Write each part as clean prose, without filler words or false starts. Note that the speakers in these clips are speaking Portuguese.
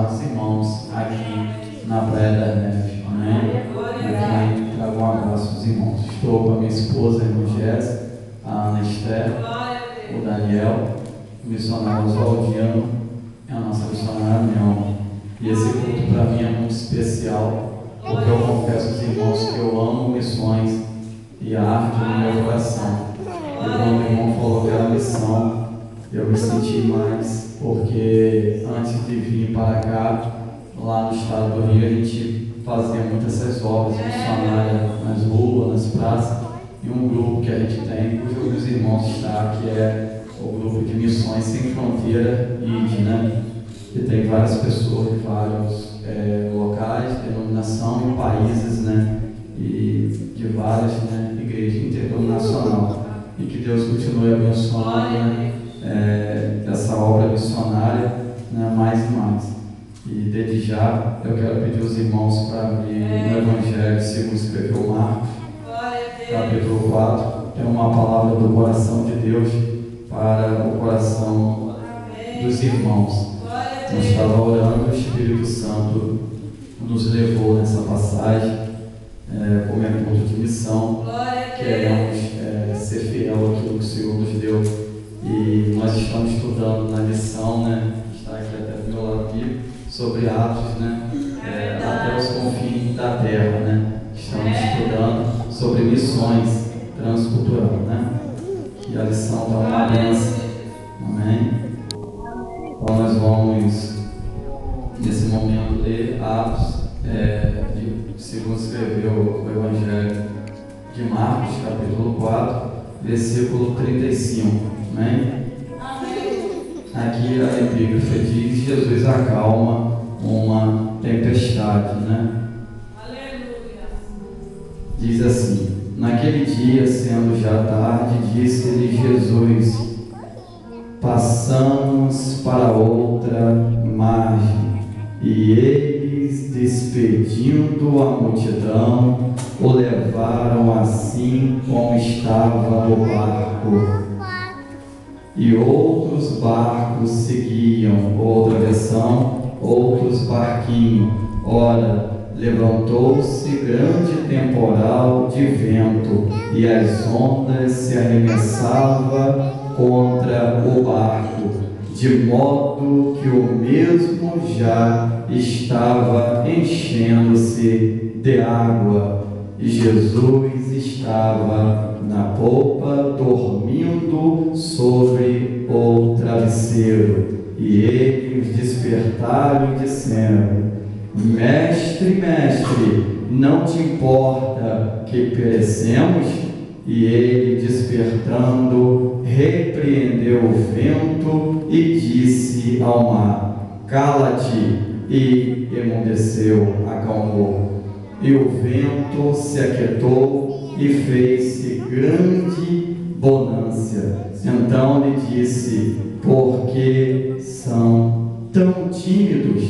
amados irmãos aqui na Praia da Neve. Amém? Aqui trago um abraço aos irmãos. Estou com a minha esposa, a irmã Jéssica, a Ana Esther, o Daniel, o missionário Oswaldiano e a nossa missionária Neon. E esse culto para mim é muito especial, porque eu confesso aos irmãos que eu amo missões e a arte no meu coração. E quando o irmão falou que era missão, eu me senti mais, porque antes de vir para cá, lá no estado do Rio, a gente fazia muitas essas obras missionárias nas ruas, nas praças, e um grupo que a gente tem, cujo dos irmãos está, que é o grupo de Missões Sem Fronteira, ID, né? Que tem várias pessoas de vários locais, denominação e países, né? E de várias, né, igrejas interdenominacionais. E que Deus continue abençoando, né, essa obra missionária, né, mais e mais. E desde já eu quero pedir aos irmãos para abrir no Evangelho segundo escreveu Marcos, capítulo 4. É uma palavra do coração de Deus para o coração dos irmãos. Eu estava orando, o Espírito Santo nos levou nessa passagem, como é ponto de missão. Queremos ser fiel àquilo que o Senhor nos deu. E nós estamos estudando na lição, né? Está aqui até do meu lado aqui, sobre Atos, né? Até os confins da terra, né? Estamos estudando sobre missões transculturais, né? E a lição está uma bênção. Amém? Então nós vamos, nesse momento, ler Atos, segundo escreveu o Evangelho de Marcos, capítulo 4, versículo 35. Amém? Aqui a epígrafe diz: Jesus acalma uma tempestade, né? Aleluia. Diz assim: naquele dia, sendo já tarde, disse-lhe Jesus: passamos para outra margem. E eles, despedindo a multidão, o levaram assim como estava no barco. E outros barcos seguiam, outra versão, outros barquinhos. Ora, levantou-se grande temporal de vento, e as ondas se arremessavam contra o barco, de modo que o mesmo já estava enchendo-se de água. E Jesus estava na popa, dormindo sobre o travesseiro. E eles despertaram, dizendo: Mestre, mestre, não te importa que perecemos? E ele, despertando, repreendeu o vento e disse ao mar: cala-te, e emudeceu, acalmou. E o vento se aquietou e fez-se grande bonança. Então lhe disse: por que são tão tímidos?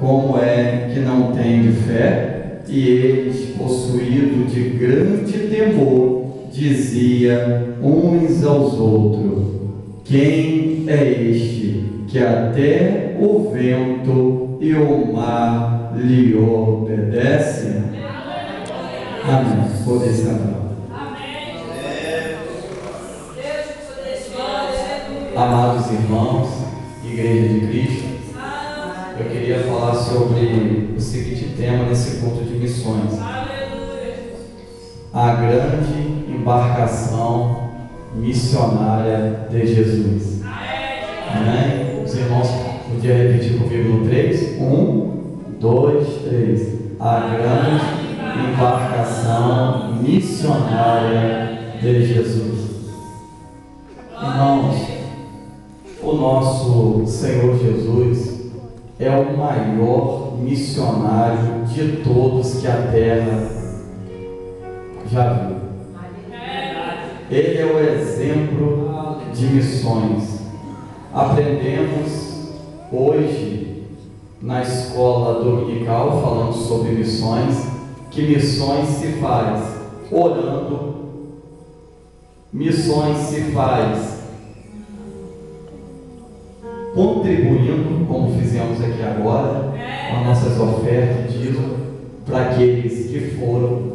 Como é que não têm fé? E eles, possuídos de grande temor, dizia uns aos outros: quem é este que até o vento e o mar lhe obedecem? Amém. Poder sentar. Amados irmãos, Igreja de Cristo, eu queria falar sobre o seguinte tema nesse culto de missões: a grande embarcação missionária de Jesus. Amém? Os irmãos podiam repetir comigo no 3? 1, 2, 3. A grande embarcação missionária de Jesus. Irmãos, o nosso Senhor Jesus é o maior missionário de todos que a terra já viu. Ele é o exemplo de missões. Aprendemos hoje na escola dominical, falando sobre missões, que missões se faz orando, missões se faz contribuindo, como fizemos aqui agora, e foram.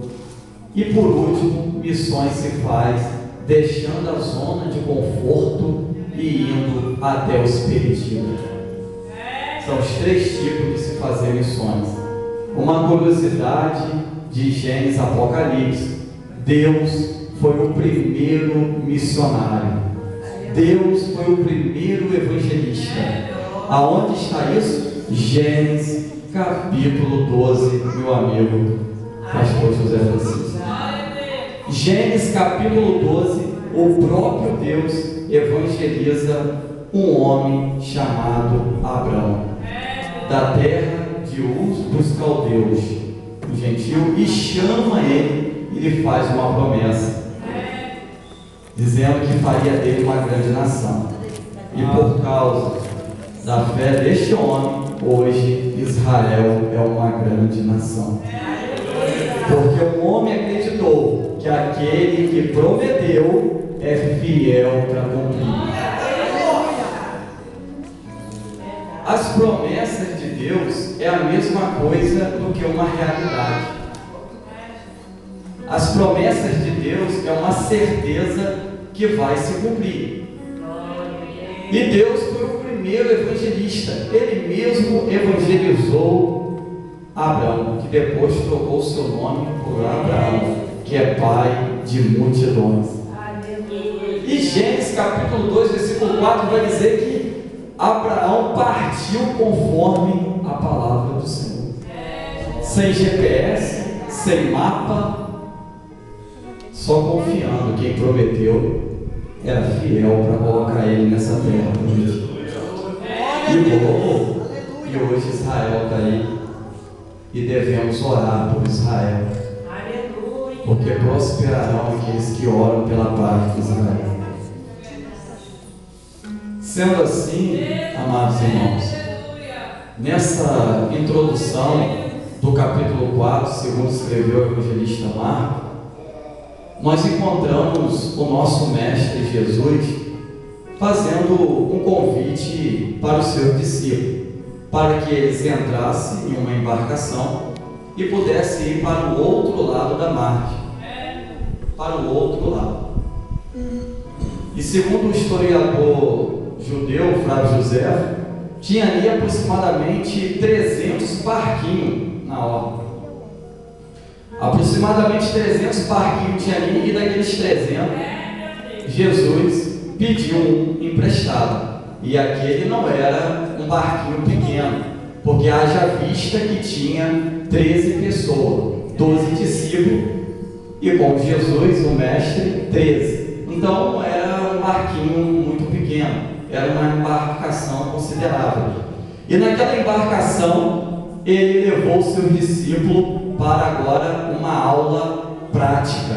E por último, missões se faz deixando a zona de conforto e indo até os perdidos. São os 3 tipos de se fazer missões. Uma curiosidade de Gênesis Apocalipse: Deus foi o primeiro missionário. Deus foi o primeiro evangelista. Aonde está isso? Gênesis capítulo 12, meu amigo pastor José Francisco. Gênesis capítulo 12, o próprio Deus evangeliza um homem chamado Abrão, da terra de Ur dos Caldeus, um gentil, e chama ele e lhe faz uma promessa, dizendo que faria dele uma grande nação. E por causa da fé deste homem, hoje Israel é uma grande nação. Porque o homem acreditou que aquele que prometeu é fiel para cumprir. As promessas de Deus é a mesma coisa do que uma realidade. As promessas de Deus é uma certeza que vai se cumprir. E Deus foi o primeiro evangelista. Ele mesmo evangelizou Abraão, que depois trocou seu nome por Abraão, que é pai de multidões. E Gênesis capítulo 2, versículo 4 vai dizer que Abraão partiu conforme a palavra do Senhor, sem GPS, sem mapa, só confiando. Quem prometeu era fiel para colocar ele nessa terra. E hoje Israel está aí, e devemos orar por Israel, porque prosperarão aqueles que oram pela paz de Israel. Sendo assim, amados irmãos, nessa introdução do capítulo 4, segundo escreveu o evangelista Marcos, nós encontramos o nosso mestre Jesus fazendo um convite para os seus discípulos, para que eles entrassem em uma embarcação e pudessem ir para o outro lado da margem, para o outro lado. E segundo o historiador judeu Flávio José, tinha ali aproximadamente 300 barquinhos na orla. Aproximadamente 300 barquinhos tinha ali, e daqueles 300, Jesus pediu um emprestado. E aquele não era um barquinho pequeno, porque haja vista que tinha 13 pessoas, 12 discípulos, e com Jesus, o mestre, 13. Então não era um barquinho muito pequeno, era uma embarcação considerável. E naquela embarcação, ele levou seus discípulos para agora uma aula prática.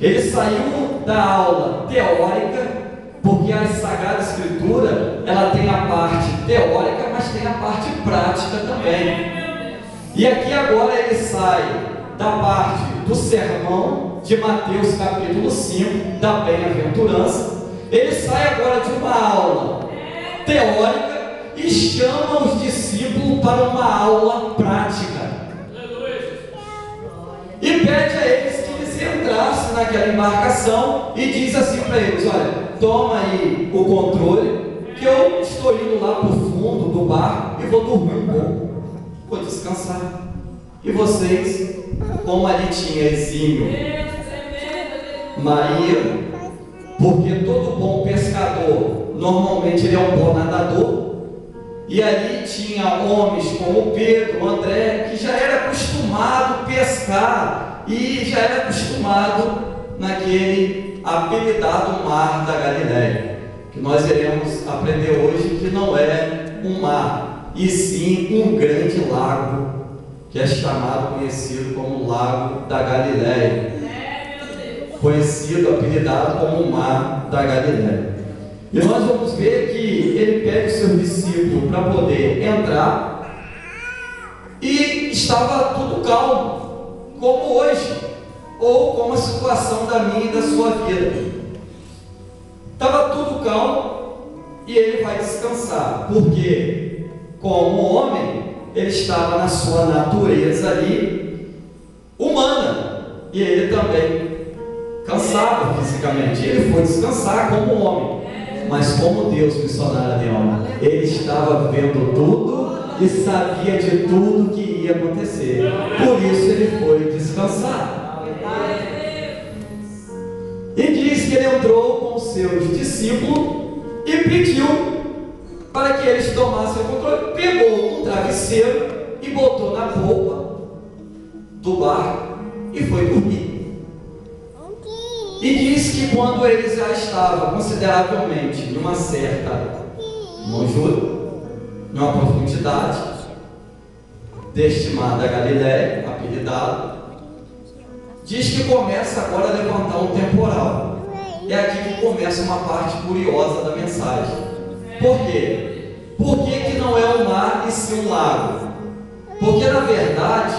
Ele saiu da aula teórica, porque a Sagrada Escritura, ela tem a parte teórica, mas tem a parte prática também. E aqui agora ele sai da parte do sermão de Mateus capítulo 5, da bem-aventurança. Ele sai agora de uma aula teórica e chama os discípulos para uma aula prática. E pede a eles que eles entrassem naquela embarcação e diz assim para eles: olha, toma aí o controle, que eu estou indo lá para o fundo do barco e vou dormir um pouco, vou descansar. E vocês, como ali tinha exímio marinheiro, porque todo bom pescador, normalmente ele é um bom nadador, e ali tinha homens como Pedro, André, que já era acostumado a pescar, e já era acostumado naquele apelidado mar da Galileia, que nós iremos aprender hoje que não é um mar, e sim um grande lago, que é chamado, conhecido como Lago da Galileia, conhecido, apelidado como o mar da Galileia. E nós vamos ver que ele pede o seu discípulo para poder entrar, e estava tudo calmo, como hoje, ou como a situação da minha e da sua vida. Estava tudo calmo e ele vai descansar, porque como homem, ele estava na sua natureza ali, humana, e ele também cansava fisicamente. Ele foi descansar como homem, mas como Deus, missionário de homem, ele estava vendo tudo e sabia de tudo que ia acontecer. Por isso ele foi descansar. E diz que ele entrou com os seus discípulos e pediu para que eles tomassem o controle. Pegou um travesseiro e botou na polpa do barco e foi dormir. E diz que quando eles já estavam consideravelmente numa certa longura, numa profundidade destimada Galiléia, apelidado, diz que começa agora a levantar um temporal. É aqui que começa uma parte curiosa da mensagem. Por quê? Por que não é um mar e sim um lago? Porque na verdade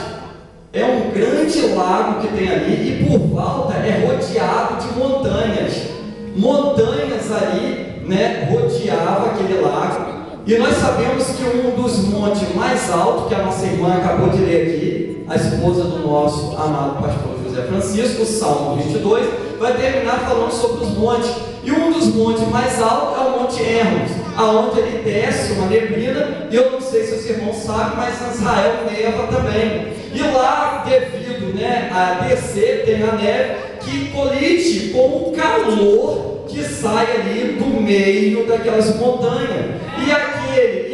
é um grande lago que tem ali e por volta é rodeado de montanhas. Montanhas ali, né, rodeava aquele lago. E nós sabemos que um dos montes mais altos, que a nossa irmã acabou de ler aqui, a esposa do nosso amado pastor José Francisco, o Salmo 22, vai terminar falando sobre os montes. E um dos montes mais altos é o Monte Hermos, aonde ele desce uma neblina, e eu não sei se os irmãos sabem, mas Israel neva também. E lá, devido, né, a descer, tem a neve que colide com o calor que sai ali do meio daquelas montanhas. E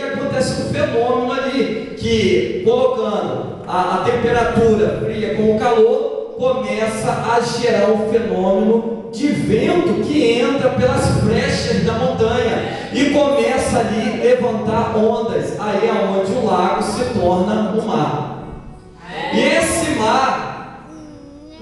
acontece um fenômeno ali, que colocando a temperatura fria com o calor, começa a gerar um fenômeno de vento que entra pelas frechas da montanha e começa ali a levantar ondas. Aí é onde o lago se torna um mar. E esse mar,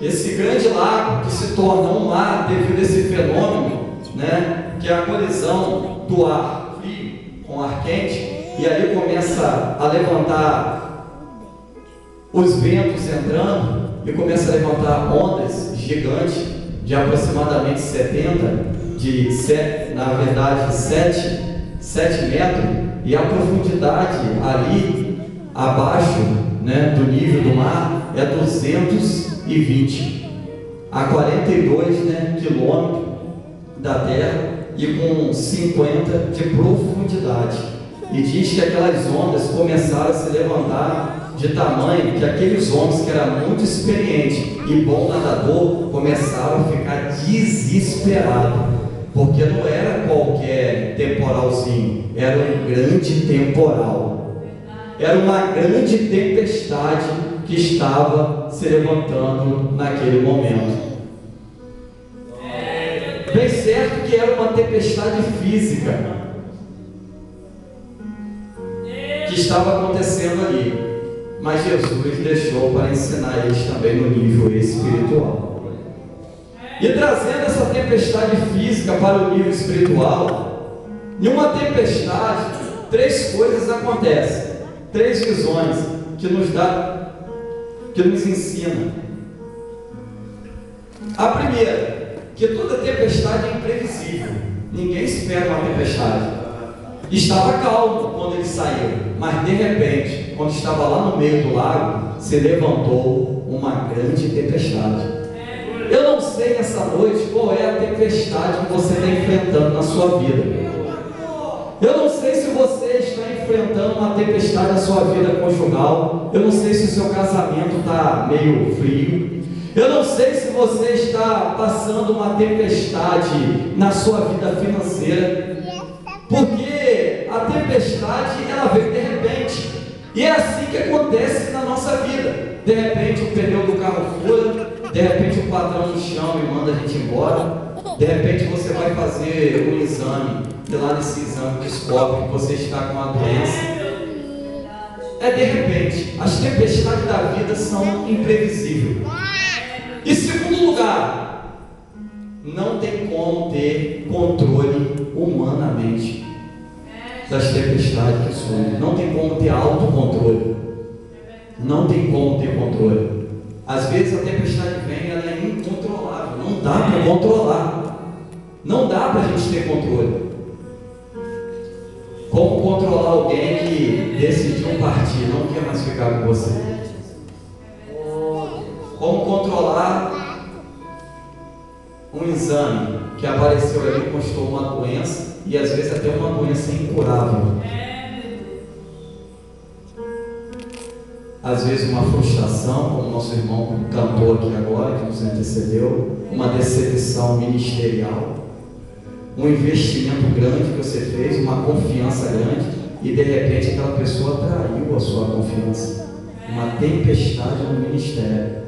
esse grande lago que se torna um mar devido a esse fenômeno, né, que é a colisão do ar frio com o ar quente, e ali começa a levantar os ventos entrando e começa a levantar ondas gigantes de aproximadamente 7 metros, e a profundidade ali abaixo, né, do nível do mar é 220 a 42, né, quilômetros da terra e com 50 de profundidade. E diz que aquelas ondas começaram a se levantar de tamanho que aqueles homens que eram muito experientes e bom nadador começaram a ficar desesperados, porque não era qualquer temporalzinho, era um grande temporal, era uma grande tempestade que estava se levantando naquele momento. Bem certo que era uma tempestade física que estava acontecendo ali, mas Jesus deixou para ensinar eles também no nível espiritual. E trazendo essa tempestade física para o nível espiritual, em uma tempestade, 3 coisas acontecem, 3 visões que nos ensina. A primeira, que toda tempestade é imprevisível, ninguém espera uma tempestade. Estava calmo quando eles saíram, mas de repente, quando estava lá no meio do lago, se levantou uma grande tempestade. Eu não sei nessa noite qual é a tempestade que você está enfrentando na sua vida. Eu não sei se você está enfrentando uma tempestade na sua vida conjugal. Eu não sei se o seu casamento está meio frio. Eu não sei se você está passando uma tempestade na sua vida financeira. Porque a tempestade, ela vem de repente. E é assim que acontece na nossa vida. De repente o pneu do carro fura, de repente o patrão nos chama e manda a gente embora. De repente você vai fazer um exame, e lá nesse exame descobre que você está com uma doença. É de repente. As tempestades da vida são imprevisíveis. E segundo lugar, não tem como ter controle humanamente das tempestades que surgem. Não tem como ter autocontrole. Não tem como ter controle. Às vezes a tempestade vem, ela é incontrolável. Não dá para controlar. Não dá para a gente ter controle. Como controlar alguém que decidiu partir, não quer mais ficar com você? como controlar um exame que apareceu ali, mostrou uma doença, e às vezes até uma doença incurável. Às vezes uma frustração, como o nosso irmão cantou aqui agora, que nos antecedeu, uma decepção ministerial, um investimento grande que você fez, uma confiança grande, e de repente aquela pessoa traiu a sua confiança. Uma tempestade no ministério,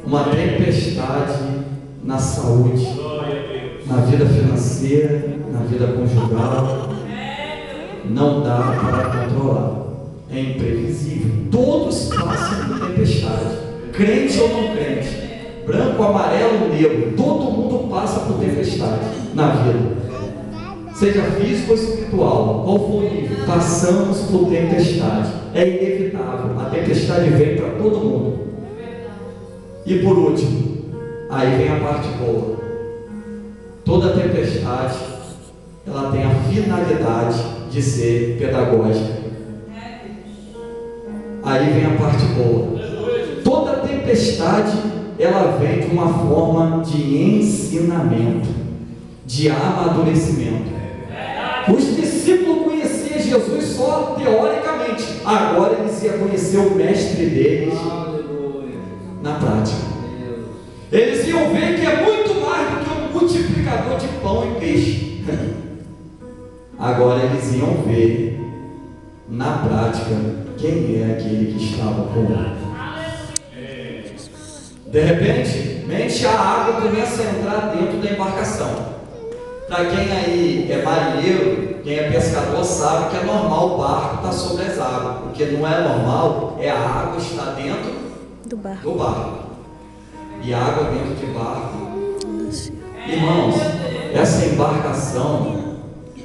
uma tempestade na saúde, na vida financeira, na vida conjugal. Não dá para controlar, é imprevisível. Todos passam por tempestade, crente ou não crente, branco, amarelo, negro, todo mundo passa por tempestade na vida, seja físico ou espiritual, qual for o nível. Passamos por tempestade, é inevitável, a tempestade vem para todo mundo. E por último, aí vem a parte boa. Toda tempestade, ela tem a finalidade de ser pedagógica. Aí vem a parte boa. Toda tempestade, ela vem de uma forma de ensinamento, de amadurecimento. Os discípulos conheciam Jesus só teoricamente, agora eles iam conhecer o mestre deles na prática. Eles iam ver que é muito mais do que um multiplicador de pão e peixe. Agora eles iam ver na prática quem é aquele que estava com ele. De repente, a água começa a entrar dentro da embarcação. Para quem aí é marinheiro, quem é pescador, sabe que é normal o barco estar sobre as águas. O que não é normal é a água estar dentro do barco. E a água dentro de barco. Irmãos, essa embarcação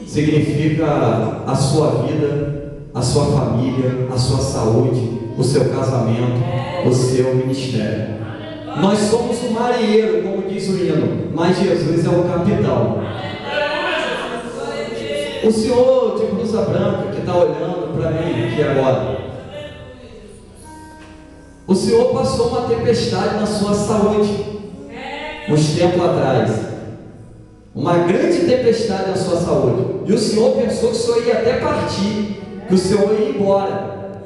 significa a sua vida, a sua família, a sua saúde, o seu casamento, o seu ministério. Nós somos o marinheiro, como diz o hino, mas Jesus é o capitão. O senhor de blusa branca que está olhando para mim aqui agora, o senhor passou uma tempestade na sua saúde uns tempos atrás, uma grande tempestade na sua saúde, e o senhor pensou que o senhor ia até partir, que o senhor ia embora.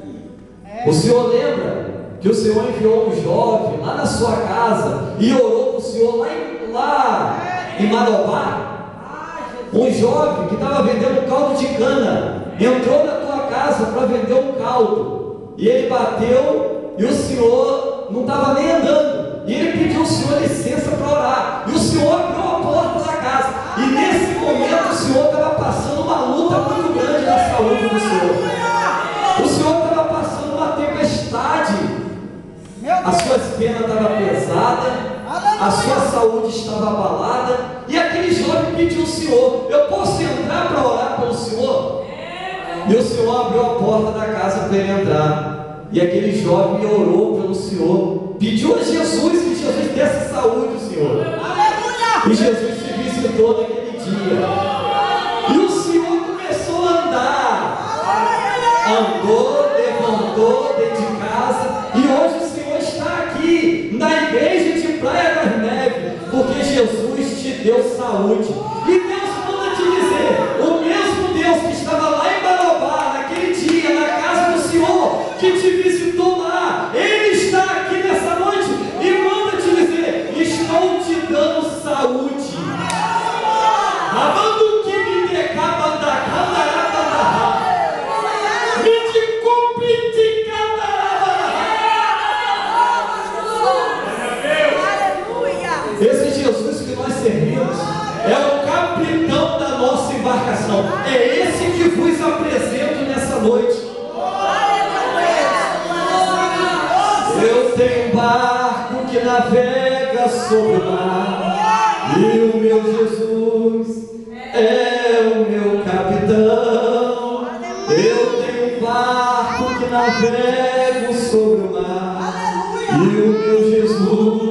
O senhor lembra que o senhor enviou um jovem lá na sua casa e orou para o senhor lá em Marobá? Um jovem que estava vendendo um caldo de cana entrou na tua casa para vender um caldo, e ele bateu, e o senhor não estava nem andando, e ele pediu ao senhor licença para orar, e o senhor abriu a porta da casa, e nesse momento o senhor estava passando uma luta muito grande na saúde do senhor. O senhor estava passando uma tempestade, as suas penas estavam pesadas, a sua saúde estava abalada, e aquele jovem pediu ao senhor: eu posso entrar para orar pelo senhor? E o senhor abriu a porta da casa para ele entrar, e aquele jovem orou pelo senhor, pediu a Jesus que Jesus desse saúde ao senhor. E Jesus se visitou naquele dia, e o senhor começou a andar, andou, levantou dentro de casa, e hoje o senhor está aqui na igreja de Praia das Neves, porque Jesus te deu saúde. E Deus manda te dizer: o mesmo Deus que estava lá em Marobá naquele dia, na casa do Senhor, que te visitou lá, Ele está aqui nessa noite e manda te dizer: estou te dando saúde. Amando que me decaba da candarada, me te cumpre de esse Jesus que nós servimos é o capitão da nossa embarcação. É esse que vos apresento nessa noite. Eu tenho um barco que navega sobre o mar, e o meu Jesus é o meu capitão. Eu tenho um barco que navega sobre o mar, e o meu Jesus